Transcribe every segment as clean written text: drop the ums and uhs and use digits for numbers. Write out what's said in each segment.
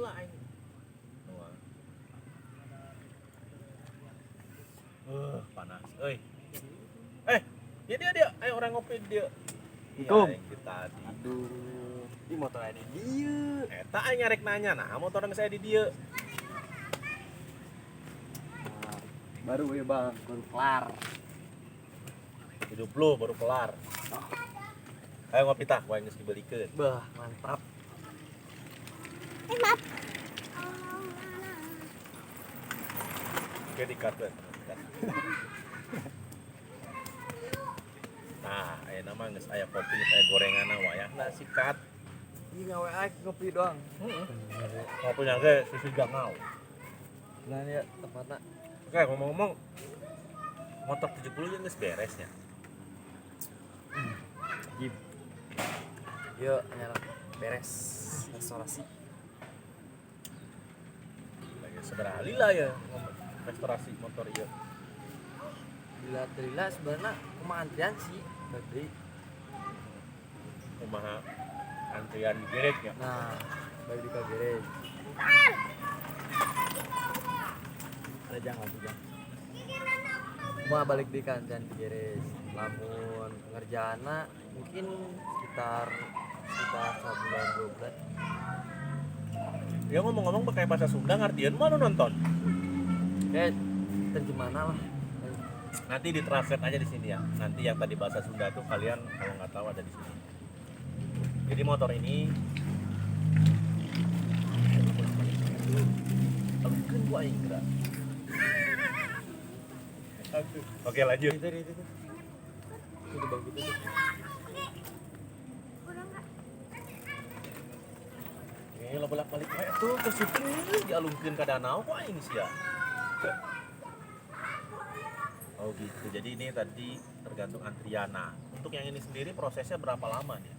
lila ini. Panas. Euy. Dia. Ayo orang ngopi dia. Assalamualaikum. Iya, yang tadi. Aduh, di motor ada dia. Eta aing nyarek nanya, nah motor saya di dia. Nah, baru ya bang, baru kelar. Hidup lu baru kelar. Ayo ngopi tah, wae geus dibelikeun. Bah, mantap. Oke, di-cut. Nah, aya nama geus aya kopi, geus aya gorengan wayahna sikat. Ini ngawe aik ngopi doang. Ngopinya ge susu jangau. Nah ya tempatnya. Oke, ngomong-ngomong motor 70 yang geus beresnya. Gim. Yuk, nyala beres restorasi. Lagi seberapa lila ya restorasi motor ieu. Bila sebenarnya cuma antrian sih, berarti. Kumaha antrian direct ya. Nah, balik di garage. Ada jangan. Cuma balik di antrian di garage. Lamun pengerjaannya mungkin sekitar sebulan 2 bulan. Ya ngomong-ngomong pakai bahasa Sunda ngartieun mah lu nonton. Kayak terjemahna lah. Nanti ditranslate aja di sini ya. Nanti yang tadi bahasa Sunda tuh kalian kalau nggak tahu ada di sini. Jadi motor ini alungkeun gua aing geura. Oke, lanjut. Itu. Itu bagus itu. Ini lo bolak-balik kayak tuh ke situ dialungkeun ka danau kok aing sia. Oh gitu. Jadi ini tadi tergantung antriana. Untuk yang ini sendiri prosesnya berapa lama nih?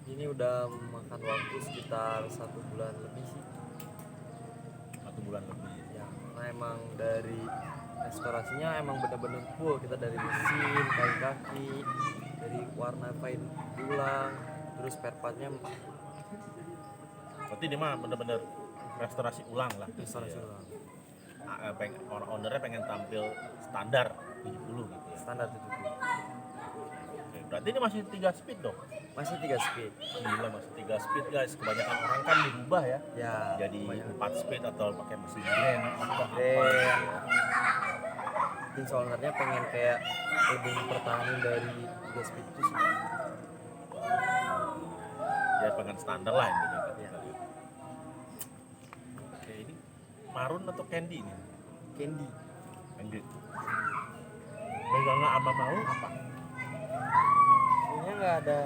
Ini udah makan waktu sekitar 1 bulan lebih sih. 1 bulan lebih. Ya, karena emang dari restorasinya emang bener-bener full. Kita dari mesin, kaki, dari warna paint diulang, terus spare partnya Berarti dia mah bener-bener restorasi ulang lah. restorasi Gitu ya. ulang. Orang ownernya pengen tampil standar 70 gitu ya. Standar 70. Oke, berarti ini masih 3 speed dong. Masih 3 speed. Gila, masih 3 speed guys. Kebanyakan orang kan dirubah ya. Ya, Jadi banyak. 4 speed atau pakai mesin grand atau apa. Grand. Mungkin ownernya pengen kayak lebih mempertahankan dari 3 speed itu sih. Ya pengen standar lah intinya kan. Ya. Oke, ini marun atau candy ini? Candy. Candy. Pegangan abah mau apa? Sebenarnya nggak ada.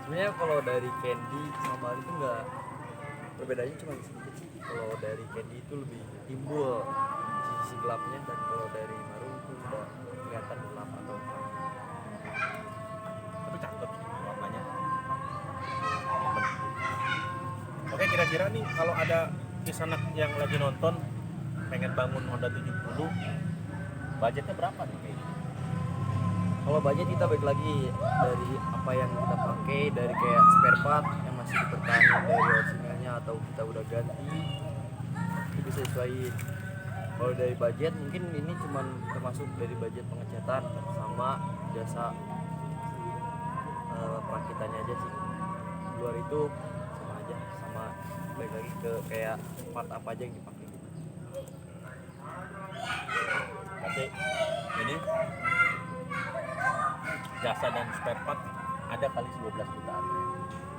Sebenarnya kalau dari candy sama itu nggak, perbedaannya cuma sedikit sih. Kalau dari candy itu lebih timbul sisi gelapnya, dan kalau dari marun itu udah kelihatan gelap atau terang. Tapi cakep sih warnanya. Oke, kira-kira nih kalau ada kisanak yang lagi nonton pengen bangun Honda 70, budgetnya berapa nih kayak gini? Kalau budget kita balik lagi dari apa yang kita pakai, dari kayak spare part yang masih dipertahankan dari originalnya atau kita udah ganti, itu bisa sesuaiin. Kalau dari budget mungkin ini cuman termasuk dari budget pengecatan sama jasa perakitannya aja sih. Luar itu sama aja, sama balik lagi ke kayak part apa aja yang dipakai gitu. Berarti ini jasa dan spare part ada kali 12 jutaan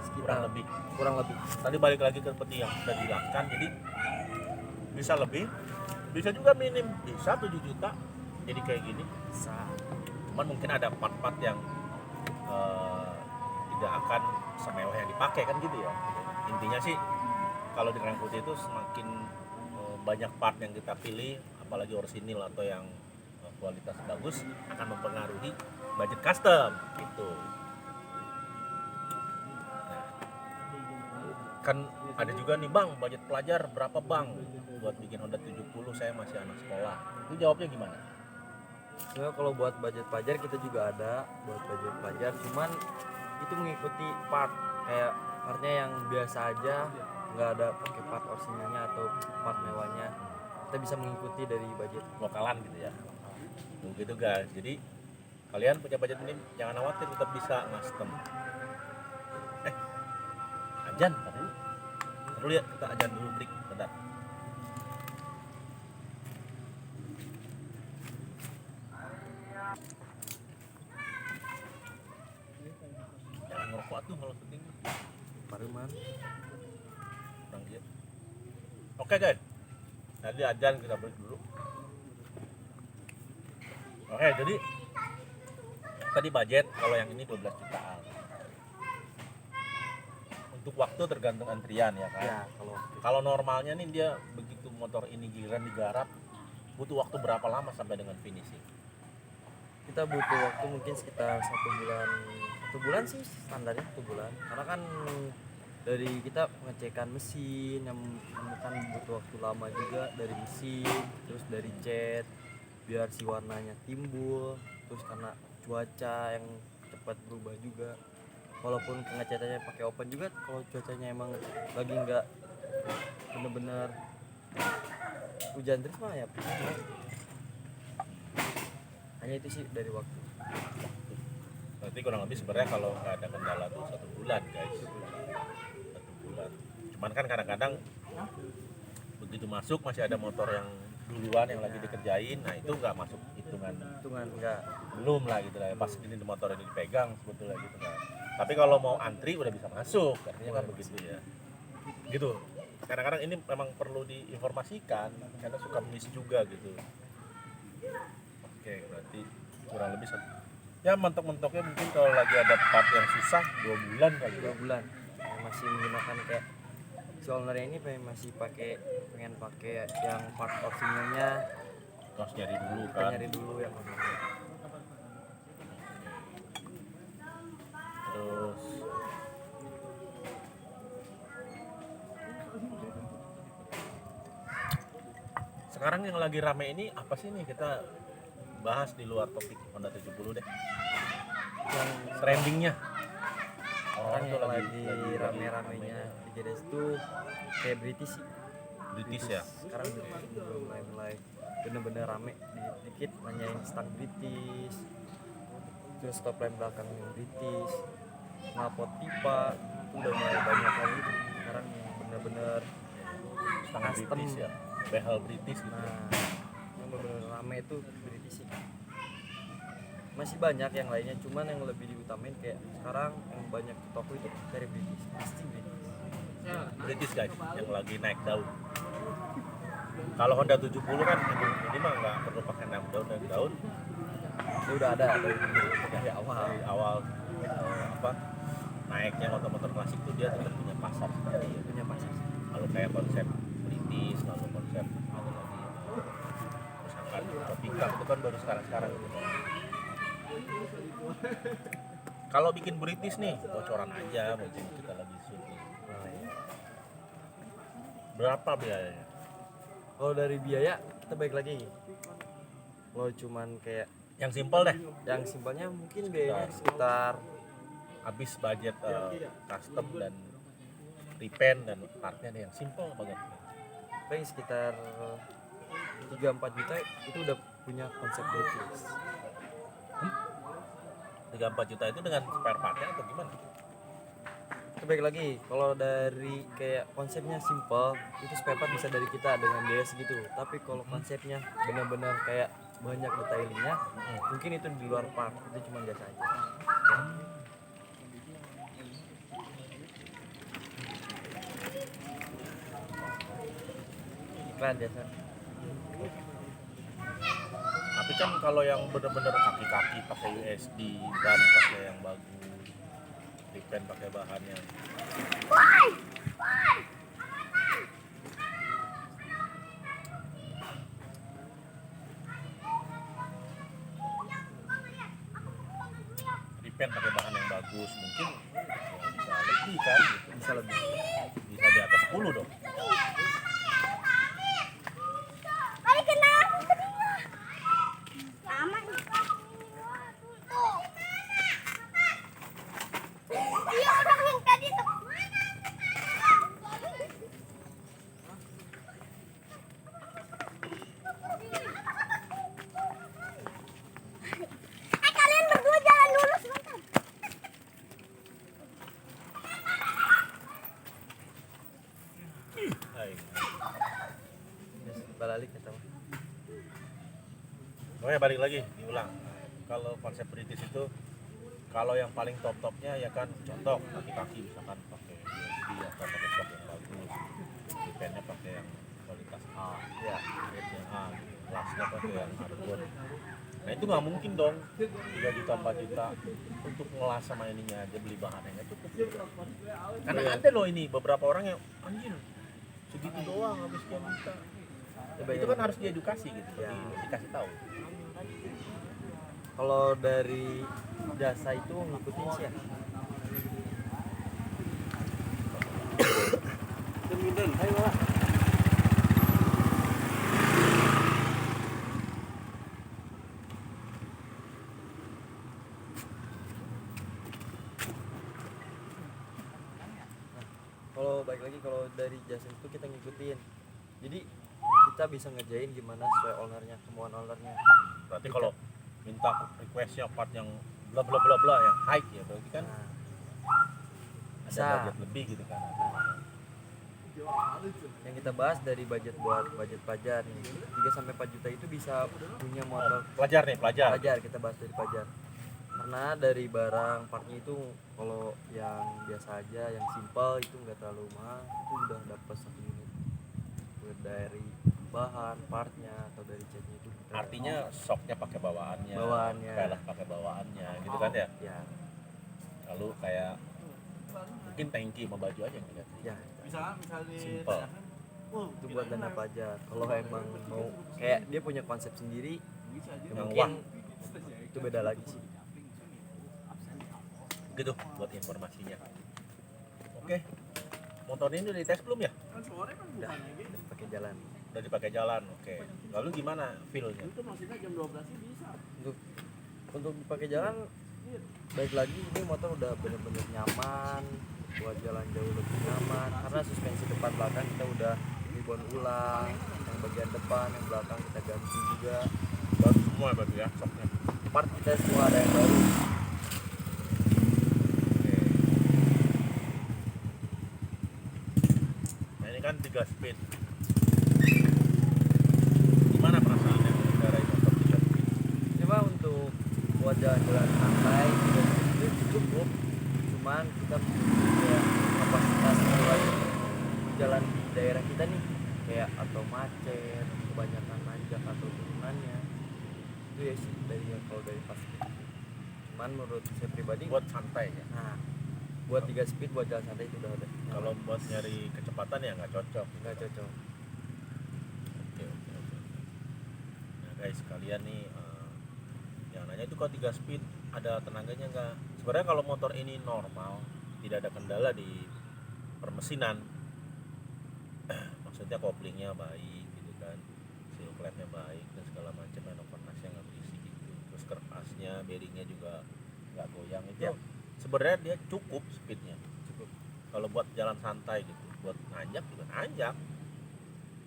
Sekitar kurang lebih. Tadi balik lagi ke seperti yang sudah dijelaskan, jadi bisa lebih, bisa juga minim, bisa 7 juta jadi kayak gini. Bisa. Cuman mungkin ada part-part yang tidak akan semewah yang dipakai kan gitu ya. Intinya sih kalau di Rang Putih itu semakin banyak part yang kita pilih, apalagi orisinil atau yang kualitas bagus, akan mempengaruhi budget custom gitu. Nah, kan ada juga nih bang, budget pelajar berapa bang buat bikin Honda 70, saya masih anak sekolah. Itu jawabnya gimana? Sebenarnya kalau buat budget pelajar kita juga ada buat budget pelajar, cuman itu mengikuti part, kayak partnya yang biasa aja, nggak ada pakai part orisinilnya atau part mewahnya. Kita bisa mengikuti dari budget lokalan gitu ya. Begitu guys. Jadi kalian punya budget ini jangan khawatir, tetap bisa custom. Ajan, dulu ya, kita ajan dulu break bentar. Jangan ngerokok tuh kalau penting. paruman. Kurang dia. Oke guys, tadi ajan kita break dulu. Oke, jadi tadi budget kalau yang ini 12 jutaan. Untuk waktu tergantung antrian ya kan. Ya, Kalau normalnya nih dia begitu motor ini giliran digarap butuh waktu berapa lama sampai dengan finishing? kita butuh waktu mungkin sekitar 1 bulan sih standarnya 1 bulan, karena kan dari kita pengecekan mesin yang kan butuh waktu lama juga, dari mesin terus dari cat biar si warnanya timbul, terus karena cuaca yang cepat berubah juga, walaupun pengecatannya pakai open juga, kalau cuacanya emang lagi nggak bener-bener hujan terus mah ya hanya itu sih dari waktu. Berarti kurang lebih sebenarnya kalau nggak ada kendala tuh 1 bulan guys. 1 bulan. Cuman kan kadang-kadang begitu masuk masih ada motor yang duluan yang lagi dikerjain, nah itu nggak masuk hitungan Enggak. belum lah gitu lah. Pas ini motor ini dipegang sebetulnya gitu kan. Tapi kalau mau antri udah bisa masuk, artinya kan begitu ya. Gitu. Kadang-kadang ini memang perlu diinformasikan karena suka miss juga gitu. Oke, berarti kurang lebih ya mentok-mentoknya mungkin kalau lagi ada part yang susah 2 bulan kali ya. 2 bulan yang masih menggunakan kayak si ownernya ini pengen pakai yang part originalnya, Harus nyari dulu kita kan. nyari dulu yang mana. Terus sekarang yang lagi rame ini apa sih nih, kita bahas di luar topik Honda 70 deh. Yang Trendingnya orang tuh yang lagi rame-ramenya di JDS itu kayak British sih. British ya. Sekarang belum mulai bener-bener rame, dikit nanyain stang British, terus top lamp belakang yang British, knalpot pipa itu udah mulai banyak lagi sekarang yang bener-bener Sangat custom. British ya. Behel British gitu. Nah, yang bener-bener rame itu British sih. Masih banyak yang lainnya, cuman yang lebih diutamain kayak sekarang yang banyak di toko itu dari British, pasti British. British guys yang lagi naik daun. Kalau Honda 70 kan ini mah nggak perlu pakai naik daun dan daun. Itu udah ada dari awal. Dari awal apa naiknya motor-motor klasik tuh dia tetap punya pasar sendiri ya. Punya pasar. Kalau kayak konsep British, kalau konsep ada lagi misalkan Topika itu kan baru sekarang gitu. Kalau bikin British nih bocoran aja, mungkin kita lagi shoot nih. Berapa biayanya? Kalau dari biaya kita balik lagi. Kalau cuman kayak Yang simpel deh, yang simpelnya mungkin biayanya sekitar habis budget custom dan repaint dan partnya deh yang simpel banget. paling sekitar 3-4 juta itu udah punya konsep British. 3-4 juta itu dengan spare partnya atau gimana? Itu baik lagi, kalau dari kayak konsepnya simple itu spare part bisa dari kita dengan biaya segitu. Tapi kalau konsepnya benar-benar kayak banyak detailingnya, mungkin itu di luar part, itu cuma jasa aja. Iklan jasa. Tapi kan kalau yang bener-bener kaki-kaki pakai USD, ban pakai yang bagus, repaint pakai bahannya. Repaint pakai bahan yang bagus, mungkin bisa lebih kan gitu. Bisa lebih. Bisa di atas 10 dong. balik kata mah. Oke, balik lagi diulang. Kalau konsep British itu kalau yang paling top-topnya ya kan contoh kaki-kaki misalkan pakai USB atau pakai sok yang bagus, pennya pakai yang kualitas A, Ya. grade-nya A, gitu. Kelasnya pakai yang hardwood. Nah itu nggak mungkin dong 3 juta 4 juta untuk ngelas sama ininya aja beli bahannya nggak cukup. Karena ada loh ini beberapa orang yang anjir segitu doang habis sekian juta. Itu kan harus diedukasi gitu, Ya. dikasih tahu. Kalau dari jasa itu ngikutin sih ya. Kalau balik lagi kalau dari jasa itu kita ngikutin. Jadi kita bisa ngerjain gimana sesuai ownernya, kemauan ownernya. Berarti kalau minta requestnya part yang bla bla bla bla yang high ya berarti kan Nah, ada bisa. budget lebih gitu kan. Yang kita bahas dari budget buat budget pelajar nih 3 sampai 4 juta itu bisa punya motor Pelajar nih, pelajar. pelajar, kita bahas dari pelajar. Karena dari barang partnya itu kalau yang biasa aja, yang simple itu nggak terlalu mahal, itu udah dapat 1 unit. Buat dari bahan partnya atau dari catnya itu kita Artinya shocknya pakai bawaannya, Bawaannya. pelek pakai bawaannya, gitu kan ya. ya Lalu kayak mungkin tangki sama baju aja yang dilihat. ya Simple. itu buat dana pelajar. Kalau emang mau kayak dia punya konsep sendiri, ya Yang mungkin itu beda lagi sih. Gitu buat informasinya. Oke. Motor ini udah dites belum ya? Udah pakai jalan. Udah dipakai jalan. Oke. Lalu gimana feel-nya? Untuk dipakai jalan, baik lagi ini motor udah bener-bener nyaman buat jalan jauh, lebih nyaman karena suspensi depan belakang kita udah ribbon ulang, yang bagian depan yang belakang kita ganti juga, Baru semua berarti ya shocknya. part kita semua ada yang baru. Oke. Nah ini kan 3 speed. Gimana perasaannya mengendarai motor 3 speed? Ini mah untuk buat jalan-jalan santai itu cukup, cuman kita kayak kapasitas buat jalan di daerah kita nih kayak atau macet, kebanyakan nanjak atau turunannya itu ya sih dari kalau dari pas speed. Cuman menurut saya pribadi Buat santai ya. nah buat 3 speed buat jalan santai itu udah ada. Kalau buat nyari kecepatan ya nggak cocok. nggak cocok. Oke. Nah guys kalian nih yang nanya itu kalau 3 speed ada tenaganya nggak? Sebenarnya kalau motor ini normal tidak ada kendala di permesinan. Maksudnya koplingnya baik gitu kan, seal clamp-nya baik dan segala macam, overpass-nya nggak berisik gitu. Terus kerpasnya, bearingnya juga nggak goyang itu. Ya. Sebenarnya dia cukup speednya. Cukup. Kalau buat jalan santai gitu, buat nanjak juga nanjak.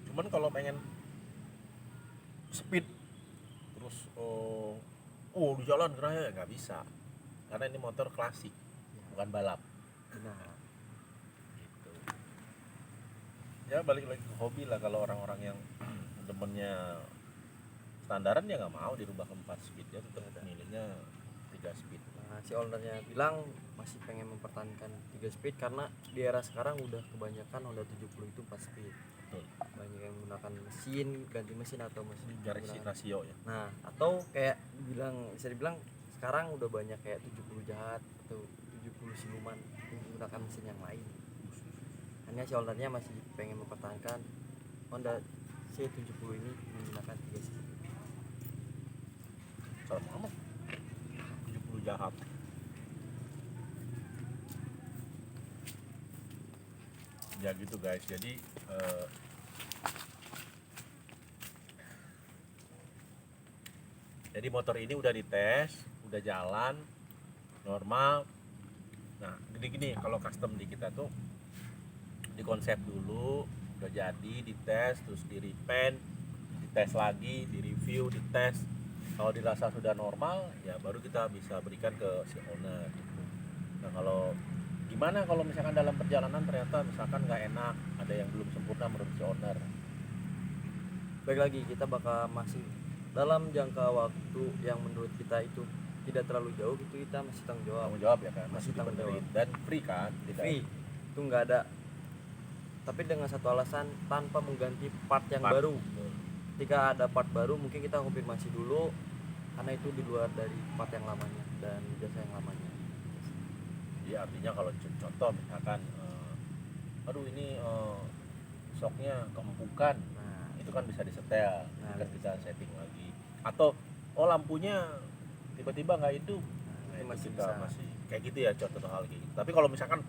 Cuman kalau pengen speed terus di jalan raya ya nggak bisa, karena ini motor klasik bukan balap Nah, gitu. Ya balik lagi ke hobi lah. Kalau orang-orang yang demennya standaran ya nggak mau dirubah ke 4 speed, ya tetap milihnya 3 speed. nah si ownernya bilang masih pengen mempertahankan 3 speed karena di era sekarang udah kebanyakan Honda 70 itu 4 speed. Betul. Banyak yang menggunakan mesin, ganti mesin atau mesin Dari menggunakan- rasio ya. Nah, atau kayak bisa dibilang sekarang udah banyak kayak 70 jahat atau 70 siluman yang menggunakan mesin yang lain. Hanya si ownernya masih pengen mempertahankan Honda C70 ini menggunakan 3 speed. Serem amat 70 jahat. Ya gitu guys. Jadi motor ini udah dites, udah jalan normal. Nah gini kalau custom di kita tuh dikonsep dulu, udah jadi, dites, terus di repaint, dites lagi, di review, dites. Kalau dirasa sudah normal ya baru kita bisa berikan ke si owner gitu. Nah kalau gimana kalau misalkan dalam perjalanan ternyata misalkan nggak enak, ada yang belum sempurna menurut si owner, baik lagi kita bakal masih dalam jangka waktu yang menurut kita itu tidak terlalu jauh gitu, kita masih tanggung jawab. Tanggung jawab ya kan, Masih masih tanggung dibenerin. jawab. Dan free kan, tidak Free itu nggak ada, tapi dengan satu alasan, tanpa mengganti part yang Part. baru. Ketika ada part baru mungkin kita konfirmasi dulu, karena itu di luar dari part yang lamanya dan jasa yang lamanya. Iya, artinya kalau contoh misalkan aduh ini shocknya keempukan, Nah, itu kan bisa disetel, Nah, kan kita setting lagi. Atau lampunya tiba-tiba nggak hidup, nah, nah, itu itu masih kita bisa. masih kayak gitu ya, contoh hal kayak gitu. Tapi kalau misalkan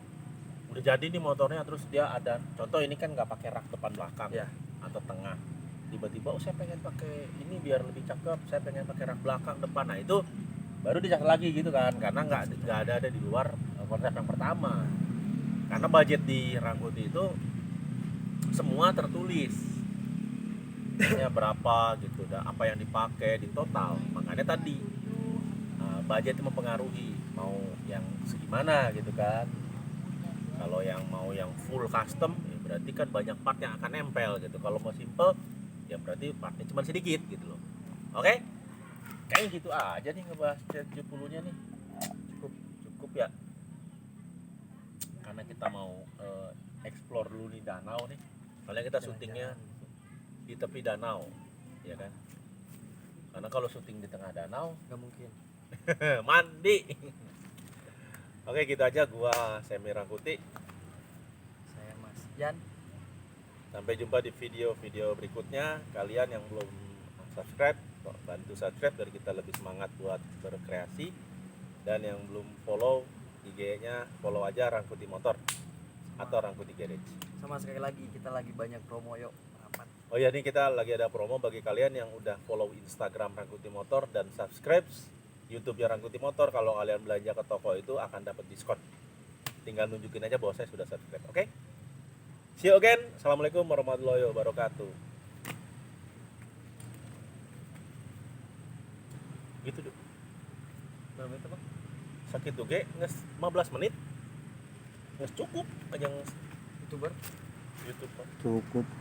udah jadi nih motornya, terus dia ada contoh ini kan nggak pakai rak depan belakang Ya. atau tengah, tiba-tiba saya pengen pakai ini biar lebih cakep, saya pengen pakai rak belakang depan, nah itu baru dicas lagi gitu kan, karena nggak ada di luar konsep yang pertama. Karena budget di Rangkuti itu semua tertulis, ya berapa gitu, dan apa yang dipakai di total. Makanya tadi budget itu mempengaruhi mau yang segimana gitu kan. Kalau yang mau yang full custom ya berarti kan banyak part yang akan nempel gitu. Kalau mau simple ya berarti partnya cuma sedikit gitu loh. Oke, kayaknya gitu aja nih ngebahas C70 nya nih. Cukup ya, karena kita mau explore dulu nih danau nih. Soalnya kita syutingnya di tepi danau, ya kan? Karena kalau syuting di tengah danau Nggak mungkin. mandi. Oke, gitu aja. Gua Semi Rangkuti. Saya Mas Jan. Sampai jumpa di video-video berikutnya. Kalian yang belum subscribe, bantu subscribe biar kita lebih semangat buat berkreasi. Dan yang belum follow IG-nya, follow aja Rangkuti Motor atau Rangkuti Garage. Sama sekali lagi kita lagi banyak promo, yuk rapat. Oh ya, ini kita lagi ada promo bagi kalian yang udah follow Instagram Rangkuti Motor dan subscribe YouTube-nya Rangkuti Motor. Kalau kalian belanja ke toko itu akan dapat diskon. Tinggal nunjukin aja bahwa saya sudah subscribe. Oke? See you again. Assalamualaikum warahmatullahi wabarakatuh. Gitu deh. Berapa itu, Pak? Sakit tuh ge, nges 15 menit. Nges cukup aja YouTuber. YouTube. Cukup.